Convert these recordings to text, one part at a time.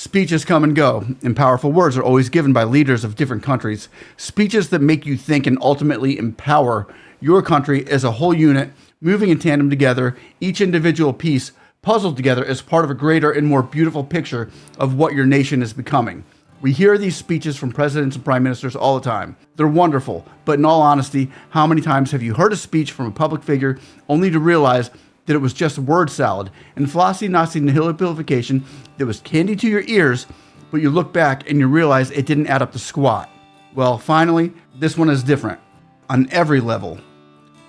Speeches come and go, and powerful words are always given by leaders of different countries. Speeches that make you think and ultimately empower your country as a whole unit, moving in tandem together, each individual piece puzzled together as part of a greater and more beautiful picture of what your nation is becoming. We hear these speeches from presidents and prime ministers all the time. They're wonderful, but in all honesty, how many times have you heard a speech from a public figure only to realize that it was just word salad and flossy nasty nihilification that was candy to your ears, but you look back and you realize it didn't add up to squat? Well, finally, this one is different on every level.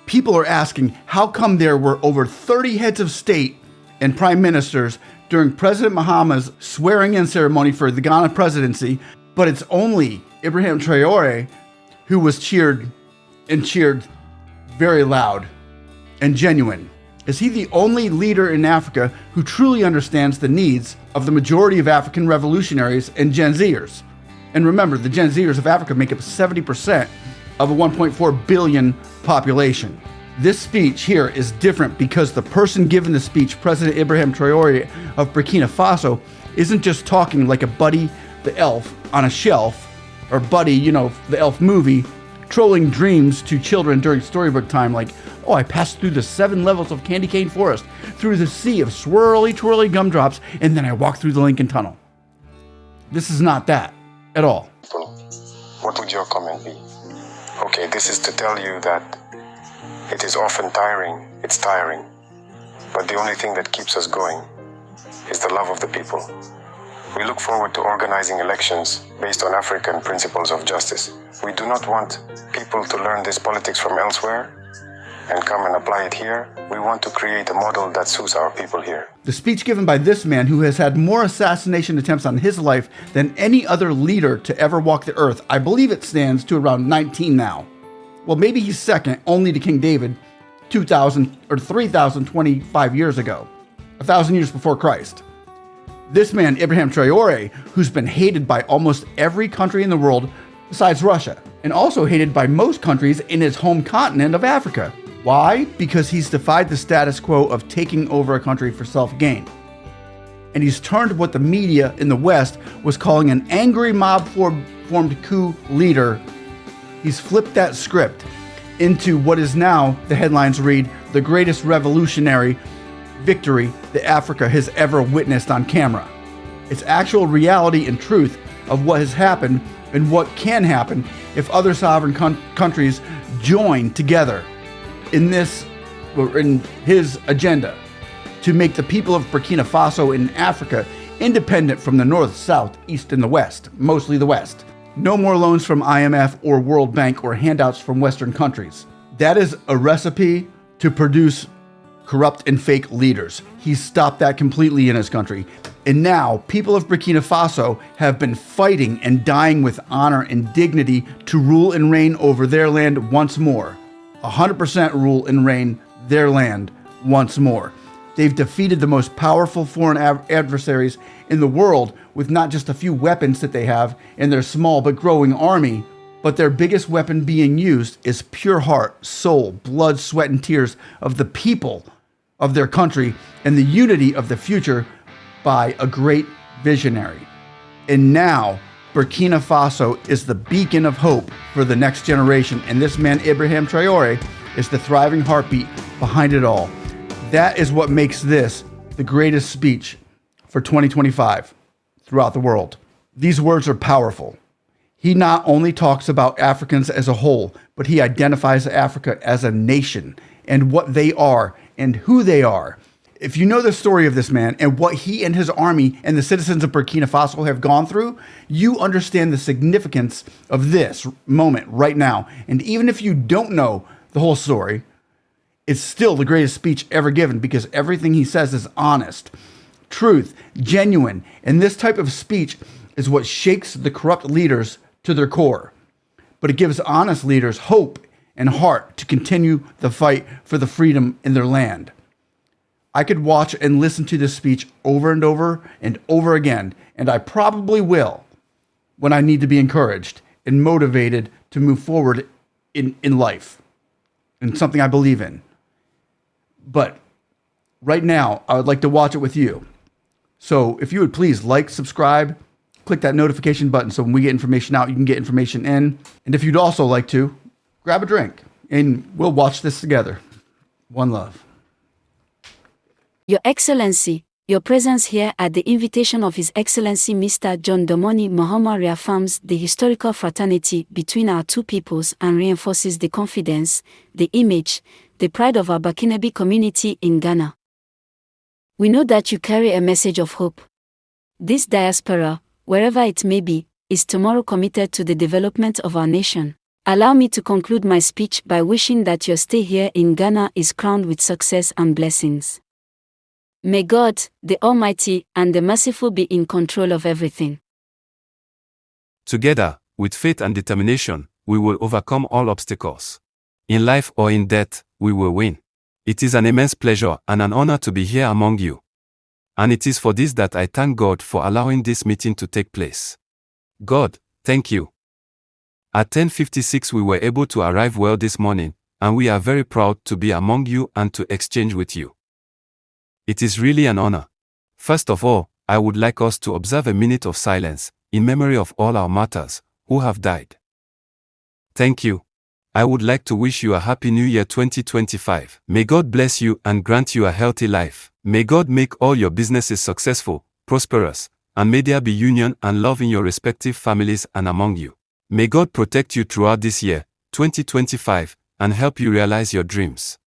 People are asking, how come there were over 30 heads of state and prime ministers during President Mahema's swearing-in ceremony for the Ghana presidency, but it's only IBRAHAM Traoré who was cheered very loud and genuine? Is he the only leader in Africa who truly understands the needs of the majority of African revolutionaries and Gen Zers? And remember, the Gen Zers of Africa make up 70% of a 1.4 billion population. This speech here is different because the person giving the speech, President IBRAHAM Traoré of Burkina Faso, isn't just talking like a Buddy the Elf on a shelf, or Buddy, the Elf movie, trolling dreams to children during storybook time like, oh, I passed through the 7 levels of candy cane forest, through the sea of swirly, twirly gumdrops, and then I walked through the Lincoln Tunnel. This is not that at all. What would your comment be? Okay, this is to tell you that it is often tiring, it's tiring, but the only thing that keeps us going is the love of the people. We look forward to organizing elections based on African principles of justice. We do not want people to learn this politics from elsewhere and come and apply it here. We want to create a model that suits our people here. The speech given by this man, who has had more assassination attempts on his life than any other leader to ever walk the earth, I believe it stands to around 19 now. Well, maybe he's second only to King David 2,000 or 3,025 years ago, 1,000 years before Christ. This man, IBRAHAM Traoré, who's been hated by almost every country in the world besides Russia, and also hated by most countries in his home continent of Africa. Why? Because he's defied the status quo of taking over a country for self-gain. And he's turned what the media in the West was calling an angry mob-formed coup leader. He's flipped that script into what is now, the headlines read, the greatest revolutionary victory that Africa has ever witnessed on camera. It's actual reality and truth of what has happened and what can happen if other sovereign countries join together in his agenda to make the people of Burkina Faso in Africa independent from the north, south, east, and the west, mostly the west. No more loans from IMF or World Bank or handouts from Western countries. That is a recipe to produce corrupt and fake leaders. He's stopped that completely in his country. And now, people of Burkina Faso have been fighting and dying with honor and dignity to rule and reign over their land once more. 100% rule and reign their land once more. They've defeated the most powerful foreign adversaries in the world with not just a few weapons that they have in their small but growing army, but their biggest weapon being used is pure heart, soul, blood, sweat, and tears of the people of their country and the unity of the future by a great visionary. And now, Burkina Faso is the beacon of hope for the next generation, and this man, IBRAHAM Traoré, is the thriving heartbeat behind it all. That is what makes this the greatest speech for 2025 throughout the world. These words are powerful. He not only talks about Africans as a whole, but he identifies Africa as a nation and what they are and who they are. If you know the story of this man and what he and his army and the citizens of Burkina Faso have gone through, you understand the significance of this moment right now. And even if you don't know the whole story, it's still the greatest speech ever given because everything he says is honest, truth, genuine. And this type of speech is what shakes the corrupt leaders to their core. But it gives honest leaders hope and heart to continue the fight for the freedom in their land. I could watch and listen to this speech over and over and over again, and I probably will when I need to be encouraged and motivated to move forward in life and something I believe in. But right now, I would like to watch it with you. So if you would please like, subscribe, click that notification button so when we get information out, you can get information in. And if you'd also like to, grab a drink and we'll watch this together. One love. Your Excellency, your presence here at the invitation of His Excellency Mr. John Dramani Mahema reaffirms the historical fraternity between our two peoples and reinforces the confidence, the image, the pride of our Burkinabe community in Ghana. We know that you carry a message of hope. This diaspora, wherever it may be, is tomorrow committed to the development of our nation. Allow me to conclude my speech by wishing that your stay here in Ghana is crowned with success and blessings. May God, the Almighty and the Merciful, be in control of everything. Together, with faith and determination, we will overcome all obstacles. In life or in death, we will win. It is an immense pleasure and an honor to be here among you. And it is for this that I thank God for allowing this meeting to take place. God, thank you. At 10:56 we were able to arrive well this morning, and we are very proud to be among you and to exchange with you. It is really an honor. First of all, I would like us to observe a minute of silence, in memory of all our martyrs, who have died. Thank you. I would like to wish you a Happy New Year 2025. May God bless you and grant you a healthy life. May God make all your businesses successful, prosperous, and may there be union and love in your respective families and among you. May God protect you throughout this year, 2025, and help you realize your dreams.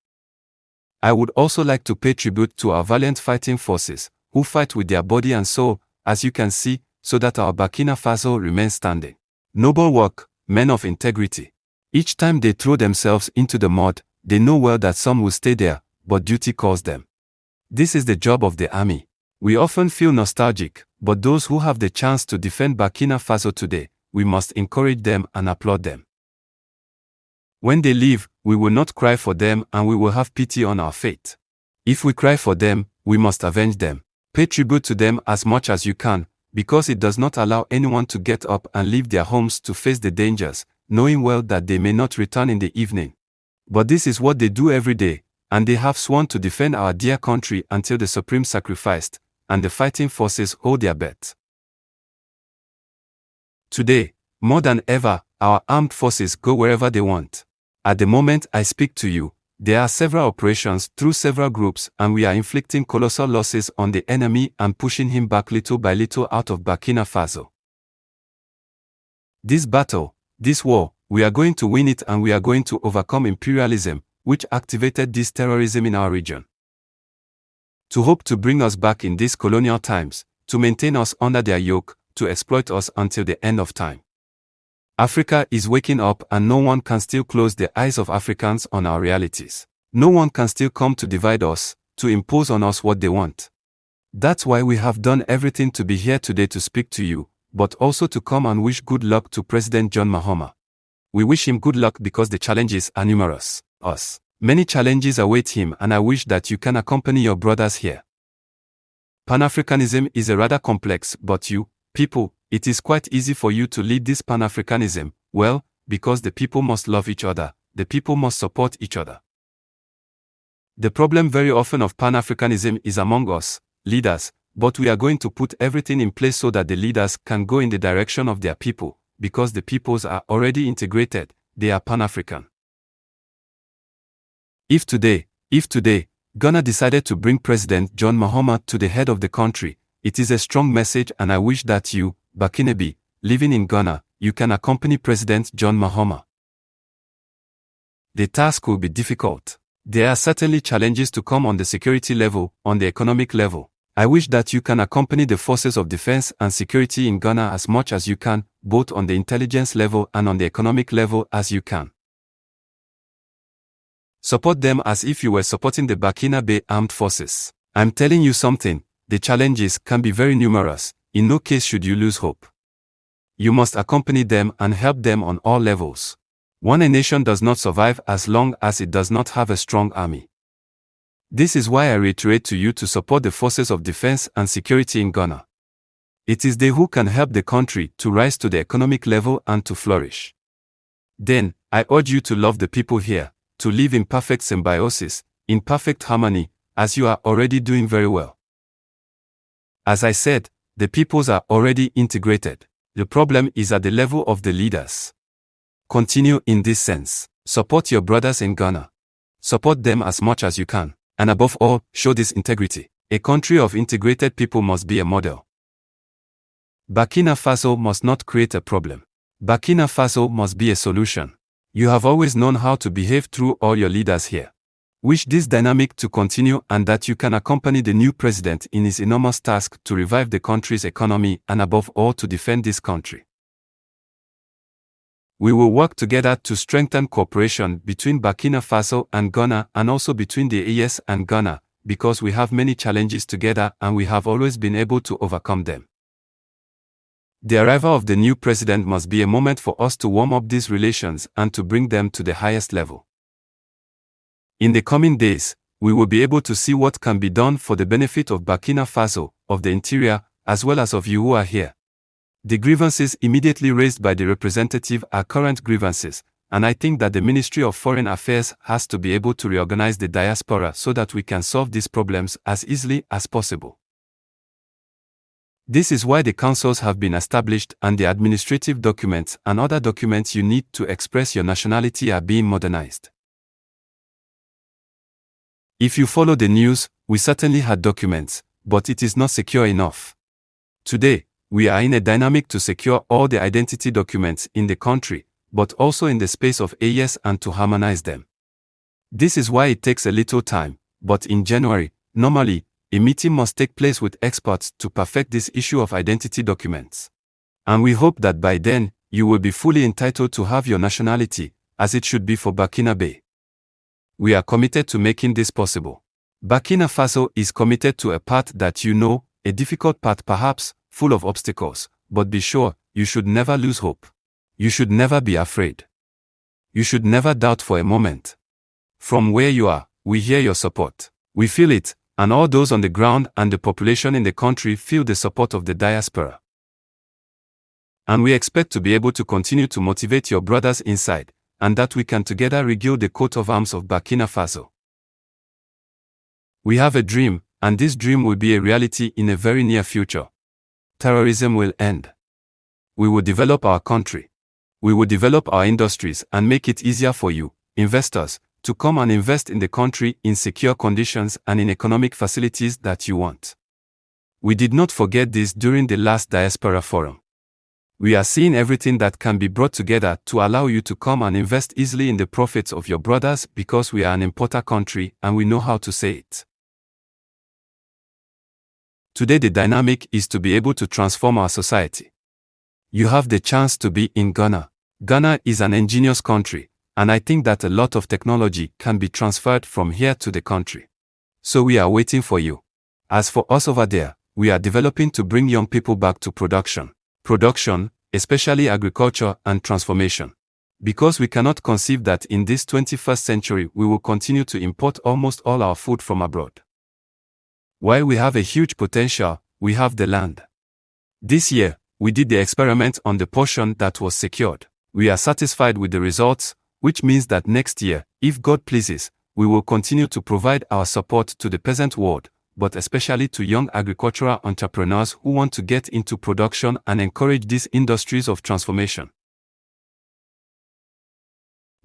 I would also like to pay tribute to our valiant fighting forces, who fight with their body and soul, as you can see, so that our Burkina Faso remains standing. Noble work, men of integrity. Each time they throw themselves into the mud, they know well that some will stay there, but duty calls them. This is the job of the army. We often feel nostalgic, but those who have the chance to defend Burkina Faso today, we must encourage them and applaud them. When they leave, we will not cry for them and we will have pity on our fate. If we cry for them, we must avenge them. Pay tribute to them as much as you can, because it does not allow anyone to get up and leave their homes to face the dangers, knowing well that they may not return in the evening. But this is what they do every day, and they have sworn to defend our dear country until the supreme sacrificed, and the fighting forces hold their bet. Today, more than ever, our armed forces go wherever they want. At the moment I speak to you, there are several operations through several groups and we are inflicting colossal losses on the enemy and pushing him back little by little out of Burkina Faso. This battle, this war, we are going to win it and we are going to overcome imperialism, which activated this terrorism in our region. To hope to bring us back in these colonial times, to maintain us under their yoke, to exploit us until the end of time. Africa is waking up and no one can still close the eyes of Africans on our realities. No one can still come to divide us, to impose on us what they want. That's why we have done everything to be here today to speak to you, but also to come and wish good luck to President John Mahema. We wish him good luck because the challenges are numerous. Many challenges await him and I wish that you can accompany your brothers here. Pan-Africanism is a rather complex, but you, people, it is quite easy for you to lead this Pan-Africanism, well, because the people must love each other, the people must support each other. The problem very often of Pan-Africanism is among us, leaders, but we are going to put everything in place so that the leaders can go in the direction of their people, because the peoples are already integrated, they are Pan-African. If today, Ghana decided to bring President John Mahema to the head of the country, it is a strong message and I wish that you, Burkinabe, living in Ghana, you can accompany President John Mahema. The task will be difficult. There are certainly challenges to come on the security level, on the economic level. I wish that you can accompany the forces of defense and security in Ghana as much as you can, both on the intelligence level and on the economic level as you can. Support them as if you were supporting the Burkinabe armed forces. I'm telling you something, the challenges can be very numerous, in no case should you lose hope. You must accompany them and help them on all levels. A nation does not survive as long as it does not have a strong army. This is why I reiterate to you to support the forces of defense and security in Ghana. It is they who can help the country to rise to the economic level and to flourish. Then, I urge you to love the people here, to live in perfect symbiosis, in perfect harmony, as you are already doing very well. As I said, the peoples are already integrated. The problem is at the level of the leaders. Continue in this sense. Support your brothers in Ghana. Support them as much as you can. And above all, show this integrity. A country of integrated people must be a model. Burkina Faso must not create a problem. Burkina Faso must be a solution. You have always known how to behave through all your leaders here. Wish this dynamic to continue and that you can accompany the new president in his enormous task to revive the country's economy and above all to defend this country. We will work together to strengthen cooperation between Burkina Faso and Ghana and also between the AES and Ghana, because we have many challenges together and we have always been able to overcome them. The arrival of the new president must be a moment for us to warm up these relations and to bring them to the highest level. In the coming days, we will be able to see what can be done for the benefit of Burkina Faso, of the interior, as well as of you who are here. The grievances immediately raised by the representative are current grievances, and I think that the Ministry of Foreign Affairs has to be able to reorganize the diaspora so that we can solve these problems as easily as possible. This is why the councils have been established and the administrative documents and other documents you need to express your nationality are being modernized. If you follow the news, we certainly had documents, but it is not secure enough. Today, we are in a dynamic to secure all the identity documents in the country, but also in the space of AES and to harmonize them. This is why it takes a little time, but in January, normally, a meeting must take place with experts to perfect this issue of identity documents. And we hope that by then, you will be fully entitled to have your nationality, as it should be for Burkinabe. We are committed to making this possible. Burkina Faso is committed to a path that you know, a difficult path perhaps, full of obstacles, but be sure, you should never lose hope. You should never be afraid. You should never doubt for a moment. From where you are, we hear your support. We feel it, and all those on the ground and the population in the country feel the support of the diaspora. And we expect to be able to continue to motivate your brothers inside, and that we can together regain the coat of arms of Burkina Faso. We have a dream, and this dream will be a reality in a very near future. Terrorism will end. We will develop our country. We will develop our industries and make it easier for you, investors, to come and invest in the country in secure conditions and in economic facilities that you want. We did not forget this during the last Diaspora Forum. We are seeing everything that can be brought together to allow you to come and invest easily in the profits of your brothers because we are an importer country and we know how to say it. Today the dynamic is to be able to transform our society. You have the chance to be in Ghana. Ghana is an ingenious country, and I think that a lot of technology can be transferred from here to the country. So we are waiting for you. As for us over there, we are developing to bring young people back to production. Production, especially agriculture and transformation. Because we cannot conceive that in this 21st century we will continue to import almost all our food from abroad. While we have a huge potential, we have the land. This year, we did the experiment on the portion that was secured. We are satisfied with the results, which means that next year, if God pleases, we will continue to provide our support to the peasant world, but especially to young agricultural entrepreneurs who want to get into production and encourage these industries of transformation.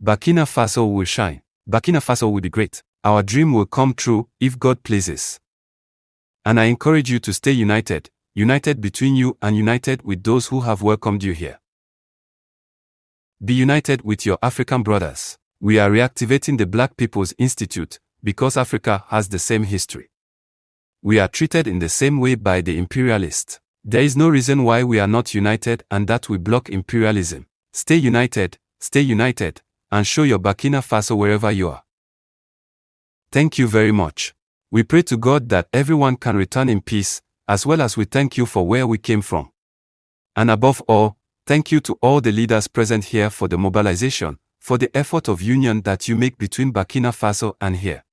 Burkina Faso will shine. Burkina Faso will be great. Our dream will come true if God pleases. And I encourage you to stay united, united between you and united with those who have welcomed you here. Be united with your African brothers. We are reactivating the Black People's Institute because Africa has the same history. We are treated in the same way by the imperialists. There is no reason why we are not united and that we block imperialism. Stay united, and show your Burkina Faso wherever you are. Thank you very much. We pray to God that everyone can return in peace, as well as we thank you for where we came from. And above all, thank you to all the leaders present here for the mobilization, for the effort of union that you make between Burkina Faso and here.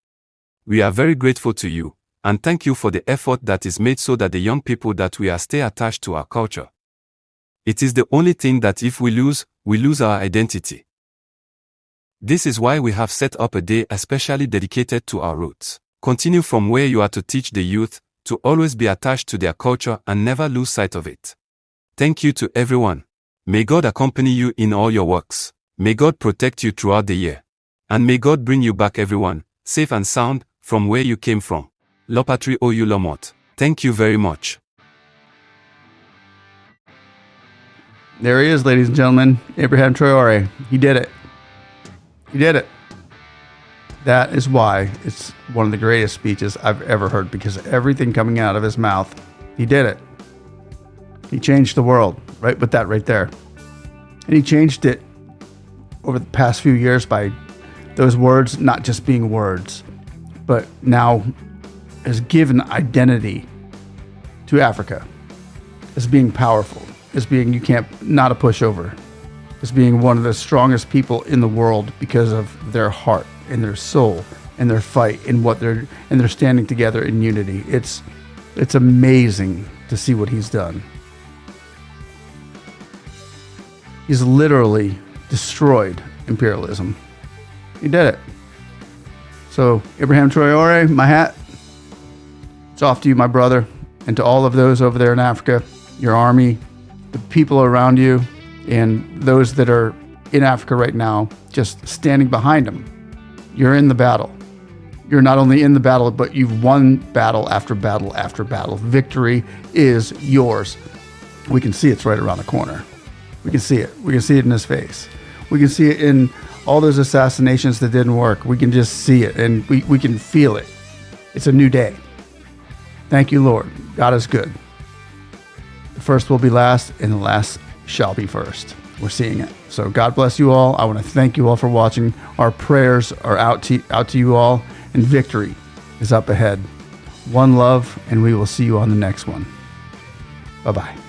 We are very grateful to you, and thank you for the effort that is made so that the young people that we are stay attached to our culture. It is the only thing that if we lose our identity. This is why we have set up a day especially dedicated to our roots. Continue from where you are to teach the youth, to always be attached to their culture and never lose sight of it. Thank you to everyone. May God accompany you in all your works. May God protect you throughout the year. And may God bring you back, everyone, safe and sound, from where you came from. Lopatri Oyu Lomot. Thank you very much. There he is, ladies and gentlemen. Abraham Traore. He did it. He did it. That is why it's one of the greatest speeches I've ever heard, because everything coming out of his mouth, he did it. He changed the world, right with that right there. And he changed it over the past few years by those words not just being words, but now has given identity to Africa as being powerful, as being not a pushover, as being one of the strongest people in the world because of their heart and their soul and their fight and they're standing together in unity. It's amazing to see what he's done. He's literally destroyed imperialism. He did it. So, Abraham Traore, my hat, it's off to you, my brother, and to all of those over there in Africa, your army, the people around you, and those that are in Africa right now, just standing behind them. You're in the battle. You're not only in the battle, but you've won battle after battle after battle. Victory is yours. We can see it's right around the corner. We can see it. We can see it in his face. We can see it in all those assassinations that didn't work. We can just see it, and we can feel it. It's a new day. Thank you, Lord. God is good. The first will be last, and the last shall be first. We're seeing it. So God bless you all. I want to thank you all for watching. Our prayers are out to you all, and victory is up ahead. One love, and we will see you on the next one. Bye-bye.